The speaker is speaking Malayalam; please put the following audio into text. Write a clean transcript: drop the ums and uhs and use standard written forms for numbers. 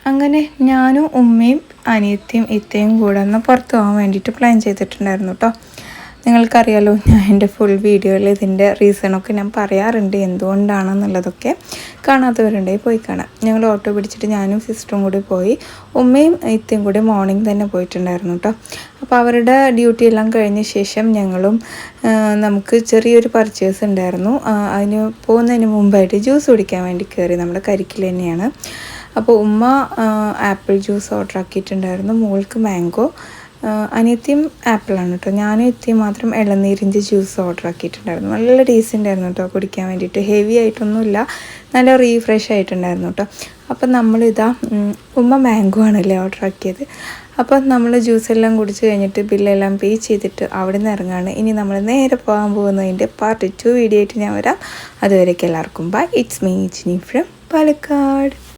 അങ്ങനെ ഞാനും ഉമ്മയും അനിയത്തിയും ഇത്തയും കൂടെ ഒന്ന് പുറത്ത് പോകാൻ വേണ്ടിയിട്ട് പ്ലാൻ ചെയ്തിട്ടുണ്ടായിരുന്നു കേട്ടോ. നിങ്ങൾക്കറിയാലോ, ഞാൻ എൻ്റെ ഫുൾ വീഡിയോയിൽ ഇതിൻ്റെ റീസണൊക്കെ ഞാൻ പറയാറുണ്ട്, എന്തുകൊണ്ടാണെന്നുള്ളതൊക്കെ. കാണാത്തവരുണ്ടെങ്കിൽ പോയി കാണാം. ഞങ്ങൾ ഓട്ടോ പിടിച്ചിട്ട് ഞാനും സിസ്റ്ററും കൂടി പോയി. ഉമ്മയും ഇത്തയും കൂടി മോർണിംഗ് തന്നെ പോയിട്ടുണ്ടായിരുന്നു കേട്ടോ. അപ്പോൾ അവരുടെ ഡ്യൂട്ടി എല്ലാം കഴിഞ്ഞ ശേഷം ഞങ്ങളും നമുക്ക് ചെറിയൊരു പർച്ചേസ് ഉണ്ടായിരുന്നു. അതിന് പോകുന്നതിന് മുമ്പായിട്ട് ജ്യൂസ് കുടിക്കാൻ വേണ്ടി കയറി. നമ്മുടെ കരിക്കിൽ തന്നെയാണ്. അപ്പോൾ ഉമ്മ ആപ്പിൾ ജ്യൂസ് ഓർഡർ ആക്കിയിട്ടുണ്ടായിരുന്നു, മോൾക്ക് മാംഗോ, അനിയത്തിയും ആപ്പിളാണ് കേട്ടോ. ഞാനും ഇത്തിയും മാത്രം ഇളനീരിൻ്റെ ജ്യൂസ് ഓർഡർ ആക്കിയിട്ടുണ്ടായിരുന്നു. നല്ല ടേസ്റ്റ് ഉണ്ടായിരുന്നു കേട്ടോ കുടിക്കാൻ വേണ്ടിയിട്ട്. ഹെവി ആയിട്ടൊന്നുമില്ല, നല്ല റീഫ്രഷ് ആയിട്ടുണ്ടായിരുന്നു കേട്ടോ. അപ്പം നമ്മളിതാ ഉമ്മ മാംഗോ ആണല്ലേ ഓർഡർ ആക്കിയത്. അപ്പം നമ്മൾ ജ്യൂസെല്ലാം കുടിച്ച് കഴിഞ്ഞിട്ട് ബില്ലെല്ലാം പേ ചെയ്തിട്ട് അവിടെ നിന്ന് ഇറങ്ങാണ്. ഇനി നമ്മൾ നേരെ പോകാൻ പോകുന്നതിൻ്റെ പാർട്ട് 2 വീഡിയോ ആയിട്ട് ഞാൻ വരാം. അതുവരേക്കും എല്ലാവർക്കും bye. It's me Jini from Palakkad.